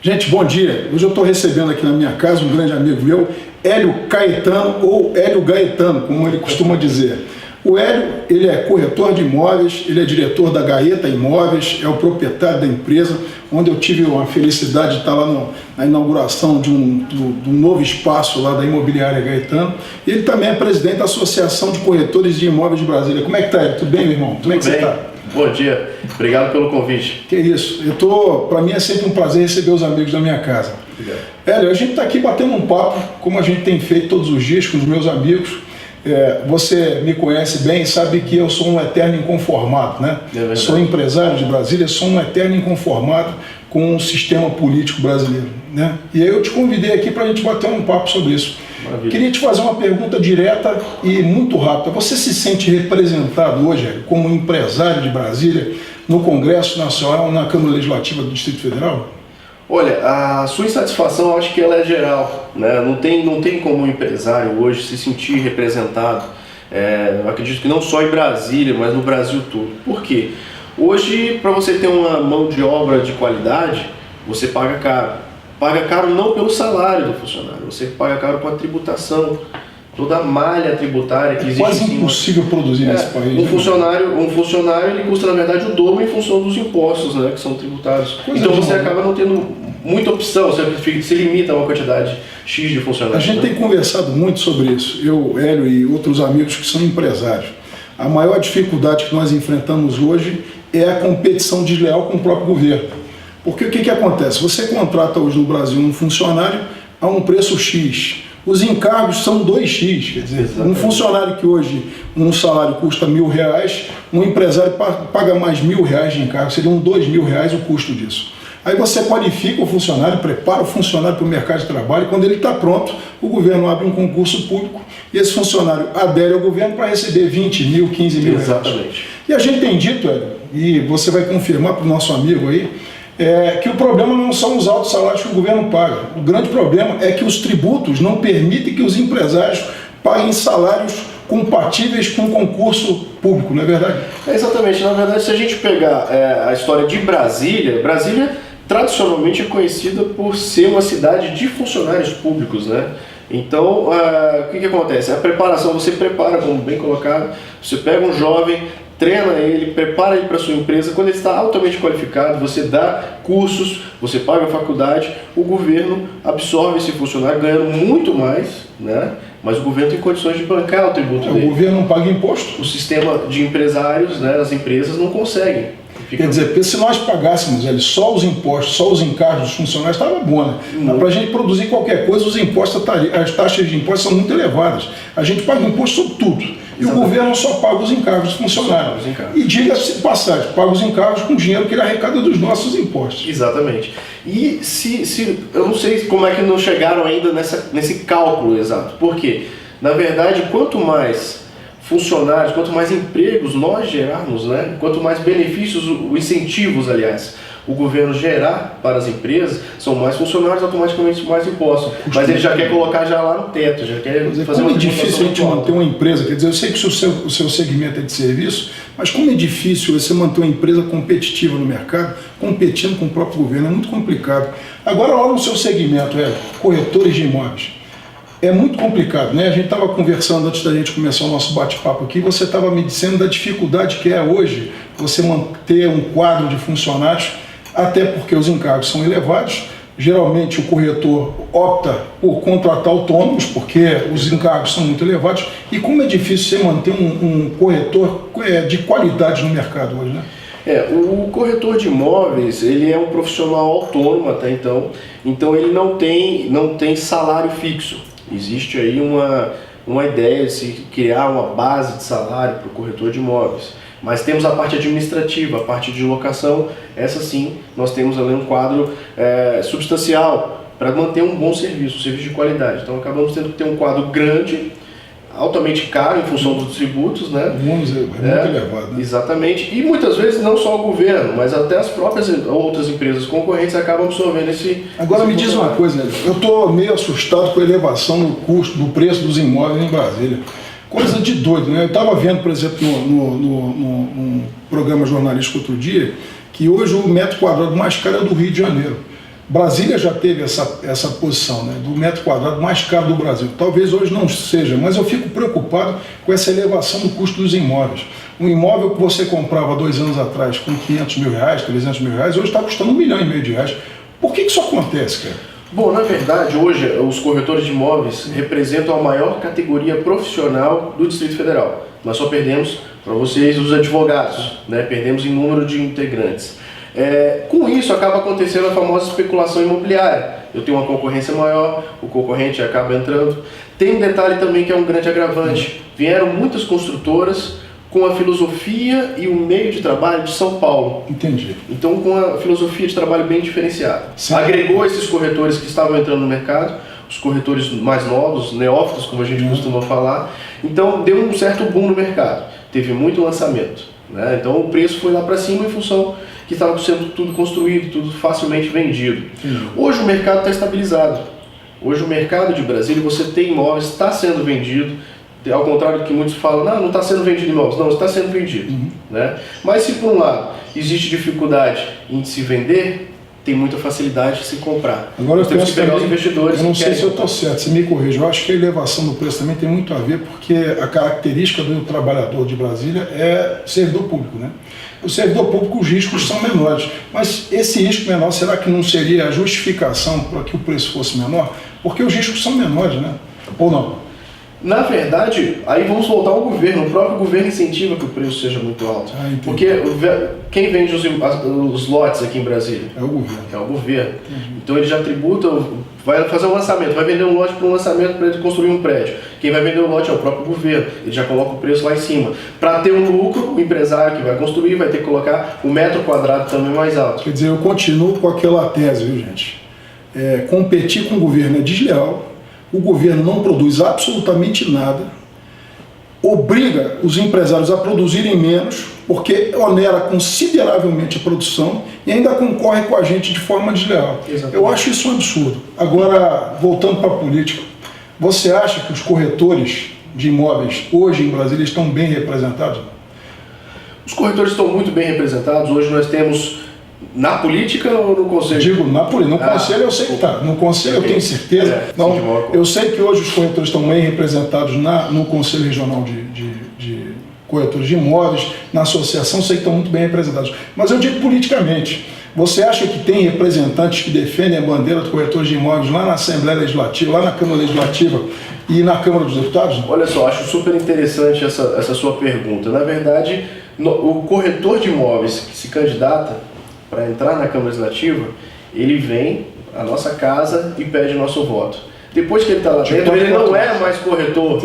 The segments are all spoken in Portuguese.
Gente, bom dia. Hoje eu estou recebendo aqui na minha casa um grande amigo meu, Hélio Caetano, ou Hélio Gaetano, como ele costuma dizer. O Hélio, ele é corretor de imóveis, ele é diretor da Gaeta Imóveis, é o proprietário da empresa, onde eu tive a felicidade de estar lá na inauguração de um novo espaço lá da Imobiliária Gaetano. E ele também é presidente da Associação de Corretores de Imóveis de Brasília. Como é que está, Hélio? Tudo bem, meu irmão? Como é que você está? Bom dia, obrigado pelo convite. Que isso, para mim é sempre um prazer receber os amigos da minha casa. Obrigado. Hélio, a gente está aqui batendo um papo, como a gente tem feito todos os dias com os meus amigos. Você me conhece bem e sabe que eu sou um eterno inconformado, né? Sou empresário de Brasília, sou um eterno inconformado com o sistema político brasileiro, né? E aí eu te convidei aqui para a gente bater um papo sobre isso. Maravilha. Queria te fazer uma pergunta direta e muito rápida. Você se sente representado hoje, Hélio, como empresário de Brasília no Congresso Nacional, na Câmara Legislativa do Distrito Federal? Olha, a sua insatisfação, eu acho que ela é geral, né? Não tem como um empresário hoje se sentir representado. Eu acredito que não só em Brasília, mas no Brasil todo. Por quê? Hoje, para você ter uma mão de obra de qualidade, você paga caro. Paga caro não pelo salário do funcionário, você paga caro com a tributação, toda a malha tributária que existe. É quase impossível produzir nesse país. Um funcionário ele custa, na verdade, o dobro em função dos impostos, né, que são tributados. Então você acaba não tendo muita opção, você se limita a uma quantidade X de funcionários. A gente tem conversado muito sobre isso, eu, Hélio e outros amigos que são empresários. A maior dificuldade que nós enfrentamos hoje é a competição desleal com o próprio governo. Porque o que acontece? Você contrata hoje no Brasil um funcionário a um preço X. Os encargos são 2x, quer dizer, exatamente. Um funcionário que hoje um salário custa R$1.000, um empresário paga mais R$1.000 de encargo, seriam R$2.000 o custo disso. Aí você qualifica o funcionário, prepara o funcionário para o mercado de trabalho, e quando ele está pronto, o governo abre um concurso público e esse funcionário adere ao governo para receber R$20.000, R$15.000. Exatamente. E a gente tem dito, Hélio, e você vai confirmar para o nosso amigo aí, que o problema não são os altos salários que o governo paga. O grande problema é que os tributos não permitem que os empresários paguem salários compatíveis com o concurso público, não é verdade? Exatamente. Na verdade, se a gente pegar a história de Brasília, Brasília tradicionalmente é conhecida por ser uma cidade de funcionários públicos, né? Então, o que acontece? A preparação, você prepara, como bem colocado, você pega um jovem, treina ele, prepara ele para a sua empresa. Quando ele está altamente qualificado, você dá cursos, você paga a faculdade, o governo absorve esse funcionário ganhando muito mais, né? Mas o governo tem condições de bancar o tributo dele. O governo não paga imposto. O sistema de empresários, né, as empresas não conseguem. Quer dizer, porque se nós pagássemos só os impostos, só os encargos dos funcionários, estava bom, né? Para a gente produzir qualquer coisa, os impostos, as taxas de impostos são muito elevadas. A gente paga imposto sobre tudo. E exatamente. O governo só paga os encargos dos funcionários. E diga-se de passagem, paga os encargos com dinheiro que ele arrecada dos nossos impostos. Exatamente. E eu não sei como é que não chegaram ainda nesse cálculo exato. Por quê? Na verdade, quanto mais funcionários, quanto mais empregos nós gerarmos, né? Quanto mais benefícios, incentivos, aliás, o governo gerar para as empresas, são mais funcionários, automaticamente mais impostos. Mas ele já quer colocar já lá no teto, já quer fazer uma. Como é difícil a gente manter uma empresa, quer dizer, eu sei que o seu segmento é de serviço, mas como é difícil você manter uma empresa competitiva no mercado, competindo com o próprio governo, é muito complicado. Agora lá no seu segmento, corretores de imóveis. É muito complicado, né? A gente estava conversando antes da gente começar o nosso bate-papo aqui, você estava me dizendo da dificuldade que é hoje você manter um quadro de funcionários, até porque os encargos são elevados. Geralmente o corretor opta por contratar autônomos, porque os encargos são muito elevados. E como é difícil você manter um corretor de qualidade no mercado hoje, né? O corretor de imóveis, ele é um profissional autônomo até então ele não tem salário fixo. Existe aí uma ideia de se criar uma base de salário para o corretor de imóveis. Mas temos a parte administrativa, a parte de locação, essa sim, nós temos ali um quadro substancial para manter um bom serviço, um serviço de qualidade. Então acabamos tendo que ter um quadro grande, altamente caro em função dos tributos, né? Muito elevado, né? Exatamente. E muitas vezes não só o governo, mas até as próprias outras empresas concorrentes acabam absorvendo esse. Agora me diz uma coisa, né? Eu estou meio assustado com a elevação do custo, do preço dos imóveis em Brasília. Coisa de doido, né? Eu estava vendo, por exemplo, num programa jornalístico outro dia, que hoje o metro quadrado mais caro é do Rio de Janeiro. Brasília já teve essa posição, né, do metro quadrado mais caro do Brasil. Talvez hoje não seja, mas eu fico preocupado com essa elevação do custo dos imóveis. Um imóvel que você comprava 2 anos atrás com 500 mil reais, 300 mil reais, hoje está custando R$1,5 milhão. Por que isso acontece, cara? Bom, na verdade, hoje os corretores de imóveis representam a maior categoria profissional do Distrito Federal. Nós só perdemos para vocês os advogados, né? Perdemos em número de integrantes. Com isso acaba acontecendo a famosa especulação imobiliária. Eu tenho uma concorrência maior, o concorrente acaba entrando. Tem um detalhe também que é um grande agravante. Vieram muitas construtoras com a filosofia e o meio de trabalho de São Paulo. Entendi. Então, com a filosofia de trabalho bem diferenciada. Sim. Agregou esses corretores que estavam entrando no mercado, os corretores mais novos, neófitos, como a gente costuma falar. Então, deu um certo boom no mercado. Teve muito lançamento, né? Então, o preço foi lá para cima em função que estava sendo tudo construído, tudo facilmente vendido. Hoje o mercado está estabilizado. Hoje o mercado de Brasília, você tem imóveis, está sendo vendido. Ao contrário do que muitos falam, não está sendo vendido imóveis. Não, está sendo vendido. Né? Mas se por um lado existe dificuldade em se vender, tem muita facilidade de se comprar. Agora eu temos que pegar também, os investidores. Eu não sei se eu estou certo, você me corrija. Eu acho que a elevação do preço também tem muito a ver, porque a característica do trabalhador de Brasília é servidor público, né? O servidor público, os riscos são menores. Mas esse risco menor, será que não seria a justificação para que o preço fosse menor? Porque os riscos são menores, né? Ou não? Na verdade, aí vamos voltar ao governo. O próprio governo incentiva que o preço seja muito alto. Porque quem vende os lotes aqui em Brasília? É o governo. É o governo. Então ele já tributa, vai fazer um lançamento, vai vender um lote para um lançamento para ele construir um prédio. Quem vai vender o lote é o próprio governo. Ele já coloca o preço lá em cima. Para ter um lucro, o empresário que vai construir vai ter que colocar o metro quadrado também mais alto. Quer dizer, eu continuo com aquela tese, viu, gente? Competir com o governo é desleal. O governo não produz absolutamente nada, obriga os empresários a produzirem menos, porque onera consideravelmente a produção e ainda concorre com a gente de forma desleal. Exatamente. Eu acho isso um absurdo. Agora, voltando para a política, você acha que os corretores de imóveis hoje em Brasília estão bem representados? Os corretores estão muito bem representados. Hoje nós temos... Na política ou no conselho? Digo, na política. No conselho eu sei que está. No conselho eu tenho certeza. Eu sei que hoje os corretores estão bem representados no Conselho Regional de Corretores de Imóveis, na associação, sei que estão muito bem representados. Mas eu digo politicamente. Você acha que tem representantes que defendem a bandeira dos corretores de imóveis lá na Assembleia Legislativa, lá na Câmara Legislativa e na Câmara dos Deputados? Olha só, acho super interessante essa sua pergunta. Na verdade, o corretor de imóveis que se candidata para entrar na Câmara Legislativa, ele vem à nossa casa e pede nosso voto. Depois que ele está lá dentro, ele não é mais corretor,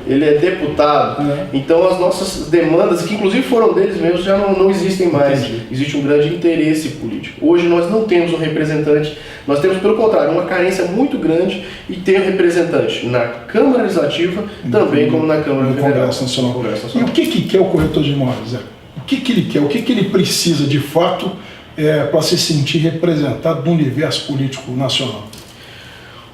ele é deputado. Então as nossas demandas, que inclusive foram deles mesmos, já não existem mais. Existe um grande interesse político. Hoje nós não temos um representante, nós temos pelo contrário, uma carência muito grande e ter um representante na Câmara Legislativa, também como na Câmara Federal. Congresso Nacional. E o que quer o corretor de imóveis, Zé? O que ele quer? O que ele precisa de fato para se sentir representado no universo político nacional?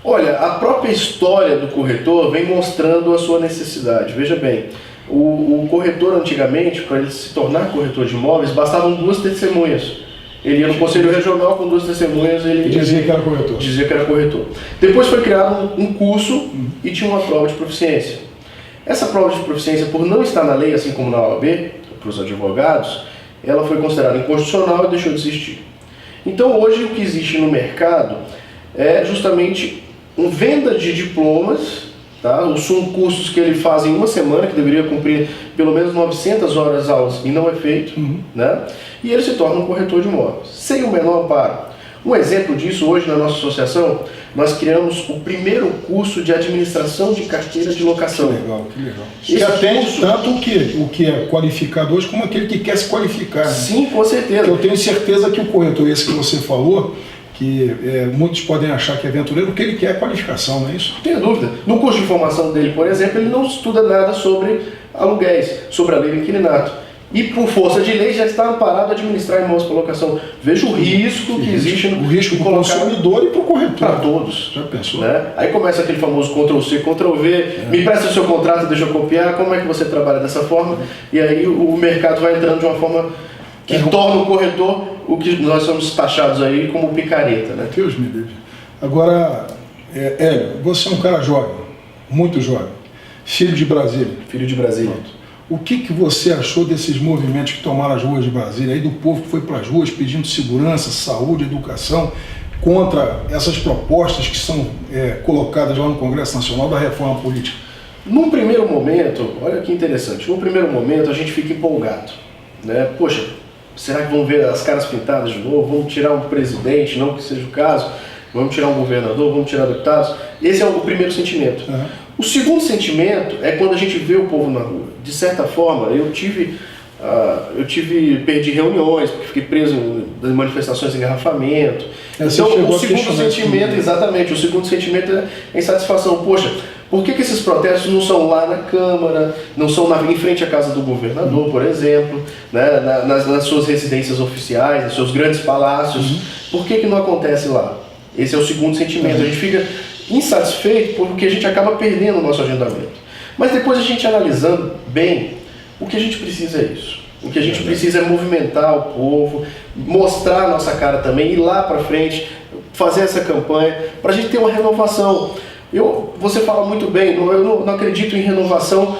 Olha, a própria história do corretor vem mostrando a sua necessidade. Veja bem, o corretor antigamente, para ele se tornar corretor de imóveis, bastavam 2 testemunhas. Ele ia no Conselho Regional com 2 testemunhas e ele dizia que era corretor. Dizia que era corretor. Depois foi criado um curso e tinha uma prova de proficiência. Essa prova de proficiência, por não estar na lei, assim como na OAB, para os advogados, ela foi considerada inconstitucional e deixou de existir. Então hoje o que existe no mercado é justamente uma venda de diplomas, tá? São cursos que ele faz em uma semana, que deveria cumprir pelo menos 900 horas aulas e não é feito, né? E ele se torna um corretor de imóveis, sem o menor amparo. Um exemplo disso, hoje na nossa associação, nós criamos o primeiro curso de administração de carteira de locação. Que legal, que legal. Que atende tanto o que é qualificado hoje, como aquele que quer se qualificar. Né? Sim, com certeza. Porque eu tenho certeza que o corretor, esse que você falou, que muitos podem achar que é aventureiro, o que ele quer é qualificação, não é isso? Não tenho dúvida. No curso de formação dele, por exemplo, ele não estuda nada sobre aluguéis, sobre a lei do inquilinato. E por força de lei já está amparado a administrar imóveis para locação. Veja o risco que existe no risco para o consumidor e para o corretor. Para todos. Já pensou? Né? Aí começa aquele famoso Ctrl-C, Ctrl-V, me presta o seu contrato, deixa eu copiar, como é que você trabalha dessa forma? E aí o mercado vai entrando de uma forma que torna o corretor o que nós somos taxados aí como picareta, né? Deus me livre. Agora, Hélio, você é um cara jovem, muito jovem, filho de Brasília. Filho de Brasília. Pronto. O que você achou desses movimentos que tomaram as ruas de Brasília, aí do povo que foi para as ruas pedindo segurança, saúde, educação, contra essas propostas que são colocadas lá no Congresso Nacional da reforma política? Num primeiro momento, olha que interessante, num primeiro momento a gente fica empolgado, né? Poxa, será que vão ver as caras pintadas de novo? Vamos tirar um presidente, não que seja o caso, vamos tirar um governador, vamos tirar deputados? Esse é o primeiro sentimento. Uhum. O segundo sentimento é quando a gente vê o povo na rua. De certa forma, perdi reuniões, porque fiquei preso em manifestações de engarrafamento. Então, o segundo sentimento, exatamente, o segundo sentimento é insatisfação. Poxa, por que esses protestos não são lá na Câmara, não são em frente à casa do governador, por exemplo, né, nas suas residências oficiais, nos seus grandes palácios? Por que não acontece lá? Esse é o segundo sentimento. A gente fica insatisfeito porque a gente acaba perdendo o nosso agendamento. Mas depois a gente analisando bem, o que a gente precisa é isso. O que a gente precisa é movimentar o povo, mostrar a nossa cara também, ir lá para frente, fazer essa campanha, para a gente ter uma renovação. Você fala muito bem, eu não acredito em renovação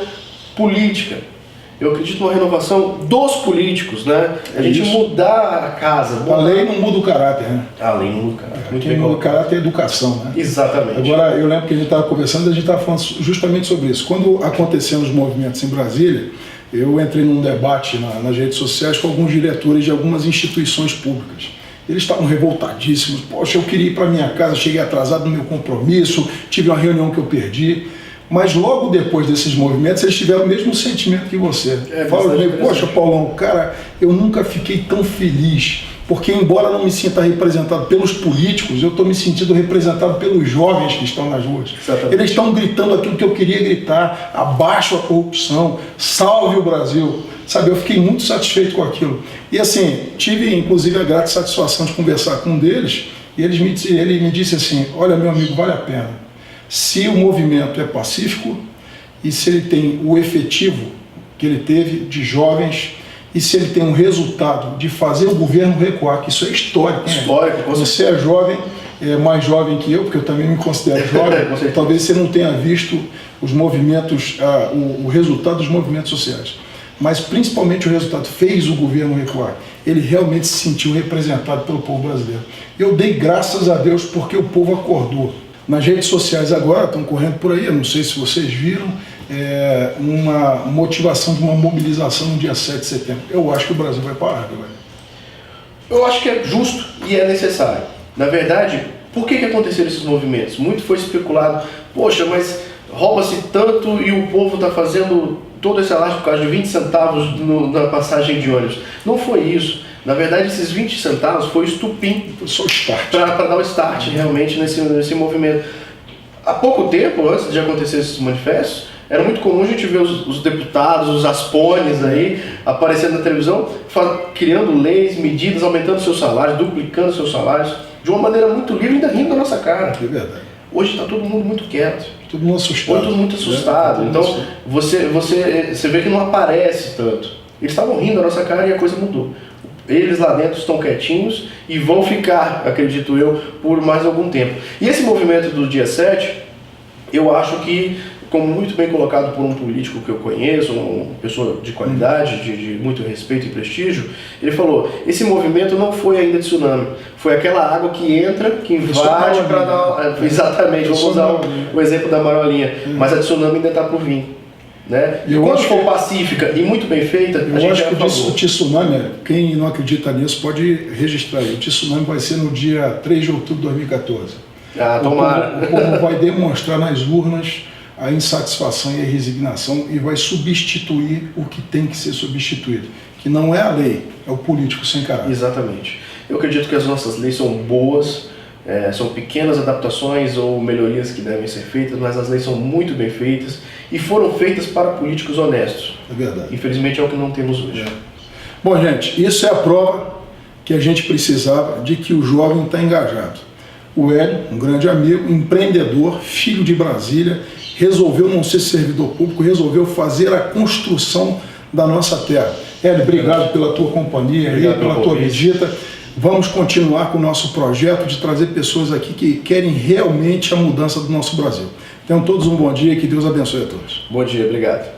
política. Eu acredito numa renovação dos políticos, né? A gente mudar a casa. A lei não muda o caráter, né? A lei não muda o caráter. Muito bem. O caráter é a educação, né? Exatamente. Agora, eu lembro que a gente estava conversando e a gente estava falando justamente sobre isso. Quando aconteceram os movimentos em Brasília, eu entrei num debate nas redes sociais com alguns diretores de algumas instituições públicas. Eles estavam revoltadíssimos. Poxa, eu queria ir para minha casa, cheguei atrasado no meu compromisso, tive uma reunião que eu perdi. Mas logo depois desses movimentos, eles tiveram o mesmo sentimento que você. Fala comigo, poxa, Paulão, cara, eu nunca fiquei tão feliz, porque embora não me sinta representado pelos políticos, eu estou me sentindo representado pelos jovens que estão nas ruas. Exatamente. Eles estão gritando aquilo que eu queria gritar: abaixo a corrupção, salve o Brasil. Sabe, eu fiquei muito satisfeito com aquilo. E assim, tive inclusive a grata satisfação de conversar com um deles, e ele me disse assim: olha, meu amigo, vale a pena. Se o movimento é pacífico e se ele tem o efetivo que ele teve de jovens e se ele tem um resultado de fazer o governo recuar, que isso é histórico. Histórico. Você é jovem, mais jovem que eu, porque eu também me considero jovem, talvez você não tenha visto os movimentos, o resultado dos movimentos sociais. Mas principalmente o resultado fez o governo recuar. Ele realmente se sentiu representado pelo povo brasileiro. Eu dei graças a Deus porque o povo acordou. Nas redes sociais agora, estão correndo por aí, eu não sei se vocês viram, uma motivação de uma mobilização no dia 7 de setembro. Eu acho que o Brasil vai parar, galera. Eu acho que é justo e é necessário. Na verdade, por que aconteceram esses movimentos? Muito foi especulado, poxa, mas rouba-se tanto e o povo está fazendo todo esse alarde por causa de 20 centavos na passagem de ônibus. Não foi isso. Na verdade, esses 20 centavos foi o estupim para dar o start realmente nesse movimento. Há pouco tempo, antes de acontecer esses manifestos, era muito comum a gente ver os deputados, os aspones aí, aparecendo na televisão, criando leis, medidas, aumentando seus salários, duplicando seus salários, de uma maneira muito livre, ainda rindo da nossa cara. É verdade. Hoje está todo mundo muito quieto. Todo mundo assustado. Todo mundo assustado. Então, você vê que não aparece tanto. Eles estavam rindo da nossa cara e a coisa mudou. Eles lá dentro estão quietinhos e vão ficar, acredito eu, por mais algum tempo. E esse movimento do dia 7, eu acho que, como muito bem colocado por um político que eu conheço, uma pessoa de qualidade, de muito respeito e prestígio, ele falou: esse movimento não foi ainda tsunami, foi aquela água que entra, que invade para dar... Exatamente, vamos usar o exemplo da marolinha, mas a tsunami ainda está por vir. Né? E quando for pacífica e muito bem feita, eu acho que o tsunami, quem não acredita nisso pode registrar aí. O tsunami vai ser no dia 3 de outubro de 2014. Tomara. O povo vai demonstrar nas urnas a insatisfação e a resignação e vai substituir o que tem que ser substituído, que não é a lei, é o político sem caráter. Exatamente. Eu acredito que as nossas leis são boas, são pequenas adaptações ou melhorias que devem ser feitas, mas as leis são muito bem feitas e foram feitas para políticos honestos. É verdade. Infelizmente é o que não temos hoje. Bom, gente, isso é a prova que a gente precisava de que o jovem está engajado. O Hélio, um grande amigo, empreendedor, filho de Brasília, resolveu não ser servidor público, resolveu fazer a construção da nossa terra. Hélio, obrigado pela tua companhia, aí, pela tua visita. Vamos continuar com o nosso projeto de trazer pessoas aqui que querem realmente a mudança do nosso Brasil. Tenham todos um bom dia e que Deus abençoe a todos. Bom dia, obrigado.